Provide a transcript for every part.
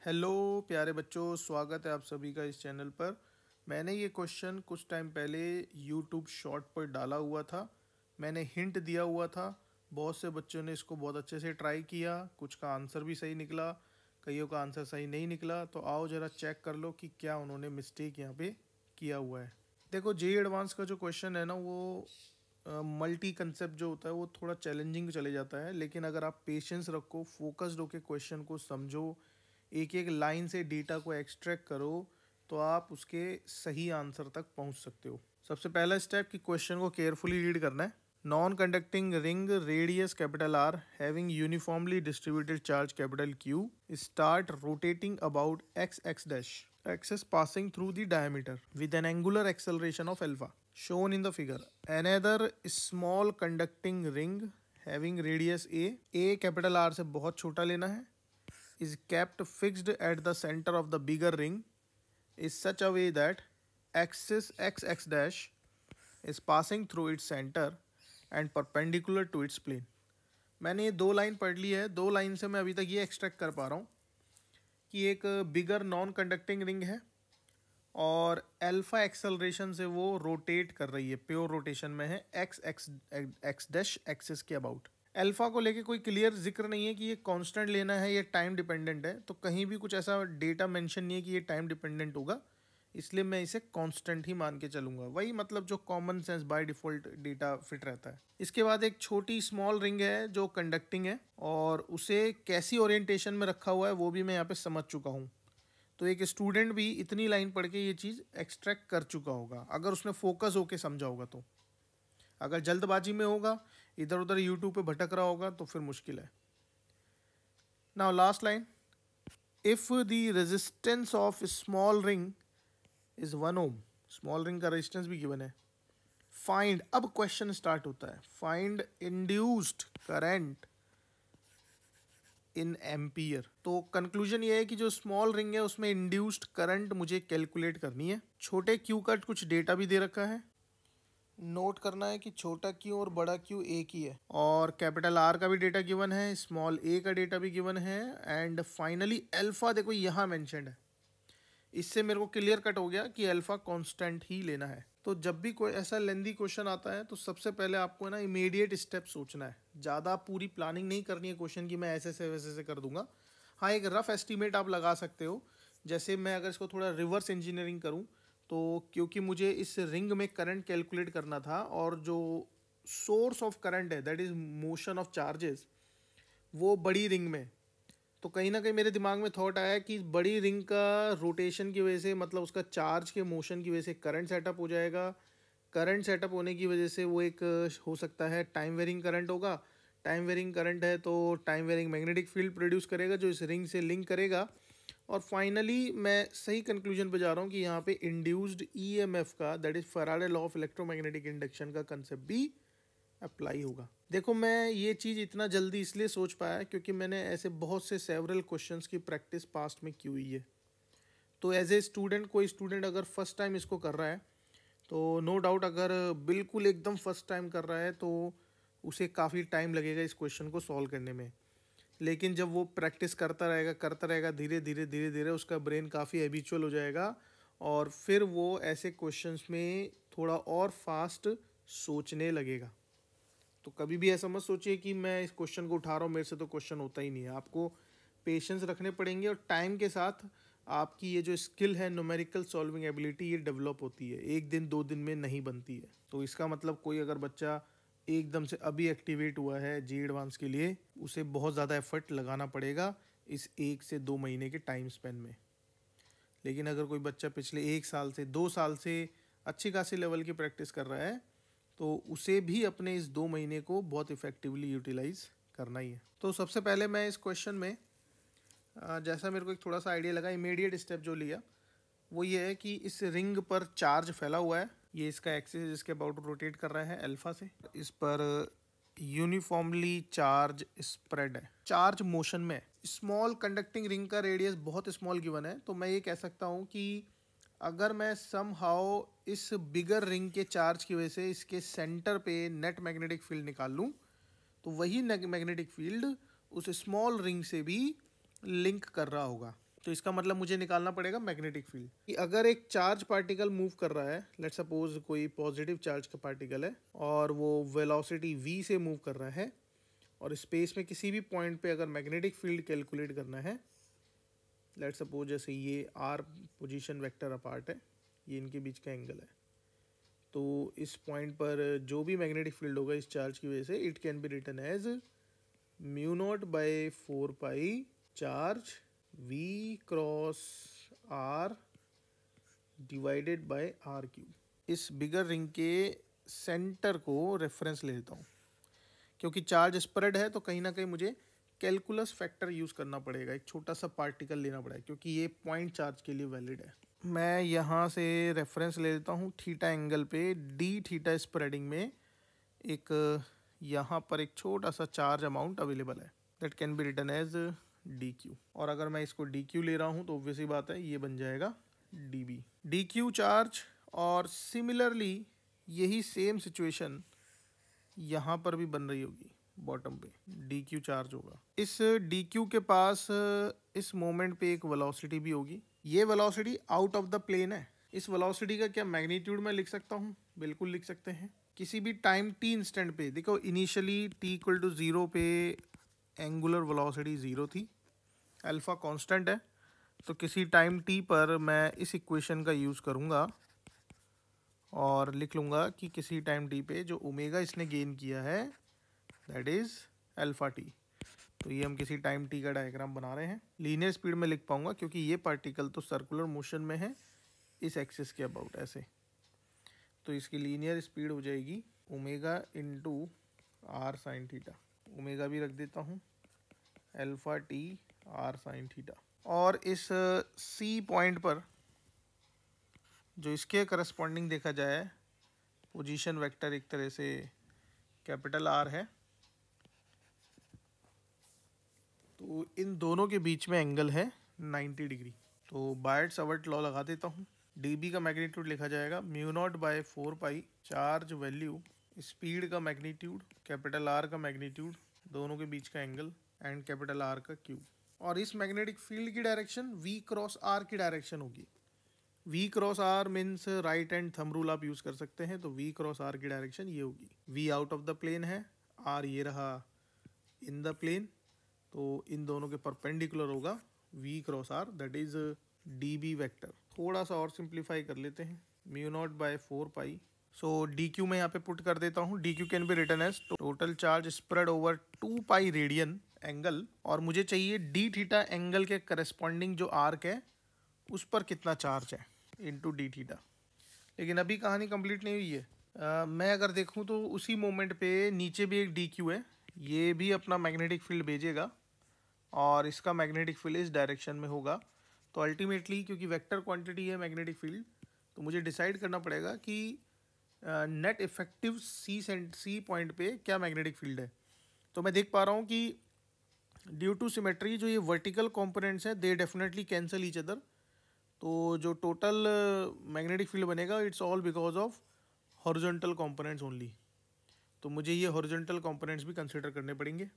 Hello प्यारे बच्चों, स्वागत है आप सभी का इस चैनल पर। मैंने ये क्वेश्चन कुछ टाइम पहले यूट्यूब शॉर्ट पर डाला हुआ था। मैंने हिंट दिया हुआ था। बहुत से बच्चों ने इसको बहुत अच्छे से ट्राई किया, कुछ का आंसर भी सही निकला, कईयों का आंसर सही नहीं निकला। तो आओ ज़रा चेक कर लो कि क्या उन्होंने मिस्टेक यहाँ पे किया हुआ है। देखो, जेईई एडवांस का जो क्वेश्चन है ना, वो मल्टी कंसेप्ट जो होता है वो थोड़ा चैलेंजिंग चले जाता है। लेकिन अगर आप पेशेंस रखो, फोकस्ड होकर क्वेश्चन को समझो, एक एक लाइन से डेटा को एक्सट्रैक्ट करो, तो आप उसके सही आंसर तक पहुंच सकते हो। सबसे पहला स्टेप कि क्वेश्चन को केयरफुली रीड करना है। Non conducting ring radius capital R having uniformly distributed charge capital Q start rotating about x x dash axis passing through the diameter with an angular acceleration of alpha shown in the figure. Another small conducting ring having radius a capital R से बहुत छोटा लेना है, is kept fixed at the center of the bigger ring is such a way that axis x dash is passing through its center and perpendicular to its plane. मैंने ये दो line पढ़ ली है। दो लाइन से मैं अभी तक ये एक्सट्रैक्ट कर पा रहा हूँ कि एक बिगर नॉन कंडक्टिंग रिंग है और अल्फा एक्सेलरेशन से वो रोटेट कर रही है, प्योर रोटेशन में है, एक्स डैश एक्सिस के अबाउट। अल्फा को लेके कोई क्लियर जिक्र नहीं है कि ये कांस्टेंट लेना है, ये टाइम डिपेंडेंट है। तो कहीं भी कुछ ऐसा डेटा मेंशन नहीं है कि ये टाइम डिपेंडेंट होगा, इसलिए मैं इसे कांस्टेंट ही मान के चलूंगा। वही मतलब जो common sense by default data fit रहता है। इसके बाद एक छोटी स्मॉल रिंग है जो कंडक्टिंग है और उसे कैसी ओरिएंटेशन में रखा हुआ है वो भी मैं यहाँ पे समझ चुका हूँ। तो एक स्टूडेंट भी इतनी लाइन पढ़ के ये चीज़ एक्सट्रैक्ट कर चुका होगा अगर उसने फोकस होके समझा होगा। तो अगर जल्दबाजी में होगा, इधर उधर यूट्यूब पे भटक रहा होगा, तो फिर मुश्किल है। Now last line, if the resistance of small ring is 1 ohm, small ring का रेजिस्टेंस भी गिवन है, फाइंड, अब क्वेश्चन स्टार्ट होता है, find induced current in ampere. तो कंक्लूजन ये है कि जो स्मॉल रिंग है उसमें इंड्यूस्ड करंट मुझे कैलकुलेट करनी है। छोटे क्यू का कुछ डेटा भी दे रखा है, नोट करना है कि छोटा क्यू और बड़ा क्यू एक ही है, और कैपिटल आर का भी डेटा गिवन है, स्मॉल ए का डेटा भी गिवन है, एंड फाइनली अल्फा देखो यहाँ मेंशन्ड है। इससे मेरे को क्लियर कट हो गया कि अल्फा कांस्टेंट ही लेना है। तो जब भी कोई ऐसा लेंदी क्वेश्चन आता है तो सबसे पहले आपको ना इमीडिएट स्टेप सोचना है। ज़्यादा पूरी प्लानिंग नहीं करनी है क्वेश्चन की, मैं ऐसे से वैसे से कर दूंगा। हाँ, एक रफ एस्टीमेट आप लगा सकते हो। जैसे मैं अगर इसको थोड़ा रिवर्स इंजीनियरिंग करूँ, तो क्योंकि मुझे इस रिंग में करंट कैलकुलेट करना था और जो सोर्स ऑफ करंट है that is motion of charges, वो बड़ी रिंग में, तो कहीं ना कहीं मेरे दिमाग में थॉट आया कि बड़ी रिंग का रोटेशन की वजह से, मतलब उसका चार्ज के मोशन की वजह से करंट सेटअप हो जाएगा। करंट सेटअप होने की वजह से वो एक हो सकता है टाइम वेरिंग करंट होगा। टाइम वेरिंग करंट है तो time varying magnetic field produce करेगा जो इस रिंग से लिंक करेगा। और फाइनली मैं सही कंक्लूजन पे जा रहा हूँ कि यहाँ पे इंड्यूस्ड ईएमएफ का, that is Faraday law of electromagnetic induction का कंसेप्ट भी अप्लाई होगा। देखो, मैं ये चीज़ इतना जल्दी इसलिए सोच पाया क्योंकि मैंने ऐसे बहुत से सेवरल क्वेश्चंस की प्रैक्टिस पास्ट में की हुई है। तो एज ए स्टूडेंट, कोई स्टूडेंट अगर फर्स्ट टाइम इसको कर रहा है तो नो डाउट, अगर बिल्कुल एकदम फर्स्ट टाइम कर रहा है तो उसे काफ़ी टाइम लगेगा इस क्वेश्चन को सॉल्व करने में। लेकिन जब वो प्रैक्टिस करता रहेगा, धीरे धीरे धीरे धीरे उसका ब्रेन काफ़ी हैबिचुअल हो जाएगा और फिर वो ऐसे क्वेश्चंस में थोड़ा और फास्ट सोचने लगेगा। तो कभी भी ऐसा मत सोचिए कि मैं इस क्वेश्चन को उठा रहा हूँ, मेरे से तो क्वेश्चन होता ही नहीं है। आपको पेशेंस रखने पड़ेंगे और टाइम के साथ आपकी ये जो स्किल है, न्यूमेरिकल सॉल्विंग एबिलिटी, ये डेवलप होती है, एक दिन दो दिन में नहीं बनती है। तो इसका मतलब कोई अगर बच्चा एकदम से अभी एक्टिवेट हुआ है जेईई एडवांस के लिए, उसे बहुत ज़्यादा एफर्ट लगाना पड़ेगा इस 1 से 2 महीने के टाइम स्पेन में। लेकिन अगर कोई बच्चा पिछले 1 साल से 2 साल से अच्छी खासी लेवल की प्रैक्टिस कर रहा है तो उसे भी अपने इस 2 महीने को बहुत इफेक्टिवली यूटिलाइज करना ही है। तो सबसे पहले मैं इस क्वेश्चन में जैसा मेरे को एक थोड़ा सा आइडिया लगा, इमीडिएट स्टेप जो लिया वो ये है कि इस रिंग पर चार्ज फैला हुआ है, ये इसका एक्सिस जिसके अबाउट रोटेट कर रहा है अल्फा से, इस पर यूनिफॉर्मली चार्ज स्प्रेड है, चार्ज मोशन में। स्मॉल कंडक्टिंग रिंग का रेडियस बहुत स्मॉल गिवन है, तो मैं ये कह सकता हूँ कि अगर मैं समहाउ इस बिगर रिंग के चार्ज की वजह से इसके सेंटर पे नेट मैग्नेटिक फील्ड निकाल लूँ, तो वही मैग्नेटिक फील्ड उस स्मॉल रिंग से भी लिंक कर रहा होगा। तो इसका मतलब मुझे निकालना पड़ेगा मैग्नेटिक फील्ड कि अगर एक चार्ज पार्टिकल मूव कर रहा है, लेट्स सपोज कोई पॉजिटिव चार्ज का पार्टिकल है और वो वेलोसिटी v से मूव कर रहा है और स्पेस में किसी भी पॉइंट पे अगर मैग्नेटिक फील्ड कैलकुलेट करना है, लेट्स सपोज जैसे ये r पोजीशन वेक्टर अपार्ट है, ये इनके बीच का एंगल है, तो इस पॉइंट पर जो भी मैग्नेटिक फील्ड होगा इस चार्ज की वजह से it can be written as mu not by 4 pi charge v cross r divided by r cube. इस बिगर रिंग के सेंटर को रेफरेंस ले लेता हूँ, क्योंकि चार्ज स्प्रेड है तो कहीं ना कहीं मुझे कैलकुलस फैक्टर यूज़ करना पड़ेगा, एक छोटा सा पार्टिकल लेना पड़ेगा क्योंकि ये पॉइंट चार्ज के लिए वैलिड है। मैं यहाँ से रेफरेंस ले लेता हूँ थीटा एंगल पे, डी थीटा स्प्रेडिंग में एक यहाँ पर एक छोटा सा चार्ज अमाउंट अवेलेबल है, that can be written as D Q. और अगर मैं इसको डी क्यू ले रहा हूँ तो ऑब्वियसली बात है ये बन जाएगा D B, D Q charge. और सिमिलरली यही सेम सिचुएशन यहाँ पर भी बन रही होगी, बॉटम पे डी क्यू चार्ज होगा। इस डी क्यू के पास इस मोमेंट पे एक वेलोसिटी भी होगी, ये velocity out of the plane है। इस वेलोसिटी का क्या मैग्नीट्यूड मैं लिख सकता हूँ? बिल्कुल लिख सकते हैं। किसी भी टाइम टी इंस्टेंट पे, देखो इनिशियली टी इक्वल टू 0 पे एंगुलर वेलोसिटी 0 थी, अल्फा कांस्टेंट है, तो किसी टाइम टी पर मैं इस इक्वेशन का यूज़ करूँगा और लिख लूँगा कि किसी टाइम टी पे जो ओमेगा इसने गेन किया है दैट इज़ अल्फा टी। तो ये हम किसी टाइम टी का डायग्राम बना रहे हैं। लीनियर स्पीड में लिख पाऊँगा क्योंकि ये पार्टिकल तो सर्कुलर मोशन में है इस एक्सिस के अबाउट ऐसे, तो इसकी लीनियर स्पीड हो जाएगी omega into R sine theta. Omega भी रख देता हूँ, alpha T R sine theta. और इस सी पॉइंट पर जो इसके करस्पॉन्डिंग देखा जाए पोजीशन वेक्टर एक तरह से कैपिटल आर है, तो इन दोनों के बीच में एंगल है 90 डिग्री। तो बायट सावर्ट लॉ लगा देता हूँ। dB का मैग्नीट्यूड लिखा जाएगा mu not by 4 pi charge value, speed का मैग्नीट्यूड, कैपिटल आर का मैग्नीट्यूड, दोनों के बीच का एंगल एंड कैपिटल आर का क्यूब। और इस मैग्नेटिक फील्ड की डायरेक्शन v क्रॉस r की डायरेक्शन होगी। v cross r means right hand thumb rule आप यूज़ कर सकते हैं, तो v क्रॉस r की डायरेक्शन ये होगी। v out of the plane है, r ये रहा इन द प्लेन, तो इन दोनों के परपेंडिकुलर होगा v cross r, that is dB vector. थोड़ा सा और सिंप्लीफाई कर लेते हैं, mu not by 4 pi, so D Q मैं यहाँ पे पुट कर देता हूँ। D Q can be written as total charge spread over 2 pi radian angle, और मुझे चाहिए डी थीटा एंगल के करस्पॉन्डिंग जो आर्क है उस पर कितना चार्ज है इनटू डी थीटा। लेकिन अभी कहानी कंप्लीट नहीं हुई है। मैं अगर देखूँ तो उसी मोमेंट पे नीचे भी एक डी क्यू है, ये भी अपना मैग्नेटिक फील्ड भेजेगा और इसका मैग्नेटिक फील्ड इस डायरेक्शन में होगा। तो अल्टीमेटली क्योंकि वेक्टर क्वांटिटी है मैग्नेटिक फील्ड, तो मुझे डिसाइड करना पड़ेगा कि नेट इफेक्टिव सी पॉइंट पे क्या मैग्नेटिक फील्ड है। तो मैं देख पा रहा हूँ कि ड्यू टू सिमेट्री जो ये वर्टिकल कंपोनेंट्स हैं they definitely cancel each other, तो जो टोटल मैग्नेटिक फील्ड बनेगा it's all because of horizontal components only. तो मुझे ये हॉरिजॉन्टल कंपोनेंट्स भी कंसिडर करने पड़ेंगे।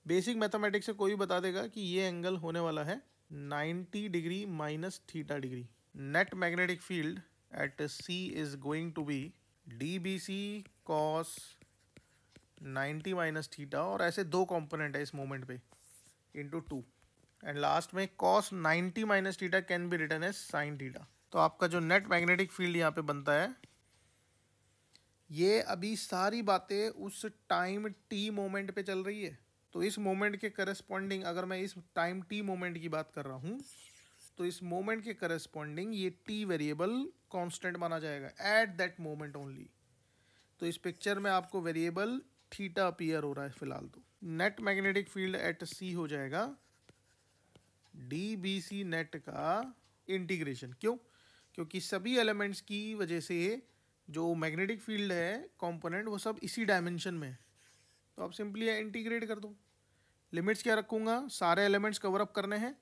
बेसिक मैथमेटिक्स से कोई बता देगा कि ये एंगल होने वाला है 90 degree minus theta degree. Net magnetic field at C is going to be D B C cos 90 minus theta, और ऐसे दो कंपोनेंट है इस मोमेंट पे इंटू 2, एंड लास्ट में cos 90 minus theta can be written as sine theta. तो आपका जो नेट मैग्नेटिक फील्ड यहाँ पे बनता है, ये अभी सारी बातें उस टाइम टी मोमेंट पे चल रही है। तो इस मोमेंट के करस्पॉन्डिंग अगर मैं इस टाइम टी मोमेंट की बात कर रहा हूँ तो इस मोमेंट के करस्पॉन्डिंग ये टी वेरिएबल कांस्टेंट माना जाएगा एट दैट मोमेंट ओनली। तो इस पिक्चर में आपको वेरिएबल थीटा अपीयर हो रहा है फिलहाल। तो नेट मैग्नेटिक फील्ड एट सी हो जाएगा डी बी सी नेट का इंटीग्रेशन। क्यों? क्योंकि सभी एलिमेंट्स की वजह से जो मैग्नेटिक फील्ड है कंपोनेंट वो सब इसी डायमेंशन में है, तो आप सिंपली इंटीग्रेट कर दो। लिमिट्स क्या रखूँगा? सारे एलिमेंट्स कवर अप करने हैं,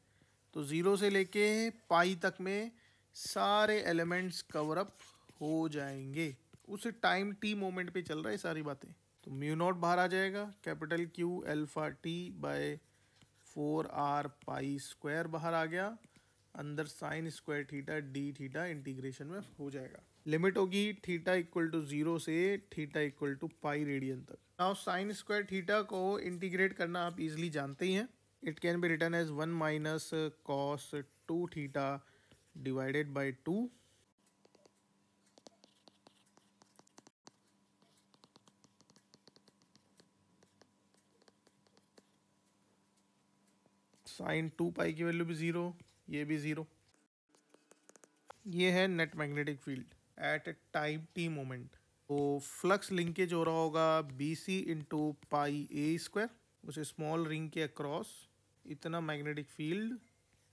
तो 0 से लेके पाई तक में सारे एलिमेंट्स कवर अप हो जाएंगे। उस टाइम टी मोमेंट पे चल रहा है सारी बातें। तो म्यू नॉट बाहर आ जाएगा, capital Q alpha T by 4r pi square बाहर आ गया, अंदर sine square theta D theta integration में हो जाएगा। लिमिट होगी थीटा इक्वल टू 0 से theta equal to pi radian तक। नाउ साइन स्क्वायर थीटा को इंटीग्रेट करना आप इजीली जानते ही हैं। It can be written as 1 minus cos 2 theta divided by 2। Sine 2 pi की वैल्यू भी 0, ये भी 0। ये है net magnetic field at time T moment. तो फ्लक्स लिंकेज हो रहा होगा B C into pi A square, उस स्मॉल रिंग के अक्रॉस इतना मैग्नेटिक फील्ड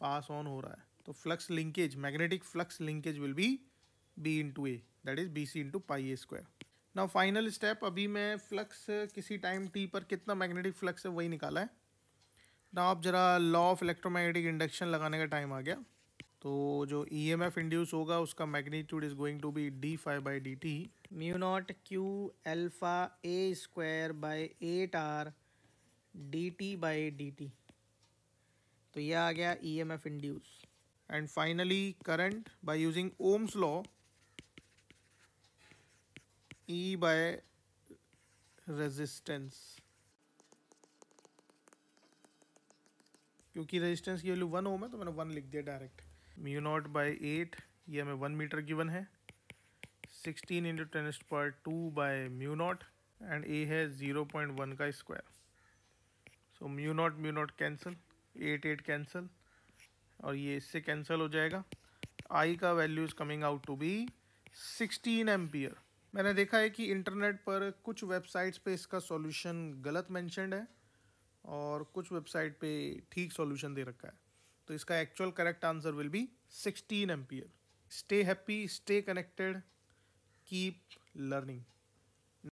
पास ऑन हो रहा है। तो flux linkage, magnetic flux linkage will be B into A, that is B C into pi A square. Now final step, अभी मैं flux किसी टाइम टी पर कितना मैग्नेटिक फ्लक्स है वही निकाला है। ना आप जरा लॉ ऑफ इलेक्ट्रोमैग्नेटिक इंडक्शन लगाने का टाइम आ गया। तो जो ईएमएफ इंड्यूस होगा उसका magnitude is going to be D phi by D T mu not Q alpha A square by 8r D T by D T. तो यह आ गया EMF induce. And finally current by using Ohm's law, E by resistance, क्योंकि resistance की value 1 ohm है तो मैंने 1 लिख दिया डायरेक्ट। म्यू नॉट बाई 8, ये हमें 1 मीटर गिवन है, 16 इंटू 10⁻²बाय म्यू नॉट, एंड ए है 0.1 का square. So mu not cancel, 8 cancel, और ये इससे कैंसिल हो जाएगा। आई का value is coming out to be 16 ampere. मैंने देखा है कि इंटरनेट पर कुछ वेबसाइट्स पे इसका सॉल्यूशन गलत मेंशन्ड है और कुछ वेबसाइट पे ठीक सॉल्यूशन दे रखा है। तो इसका actual correct answer will be 16 ampere. Stay happy, stay connected, keep learning.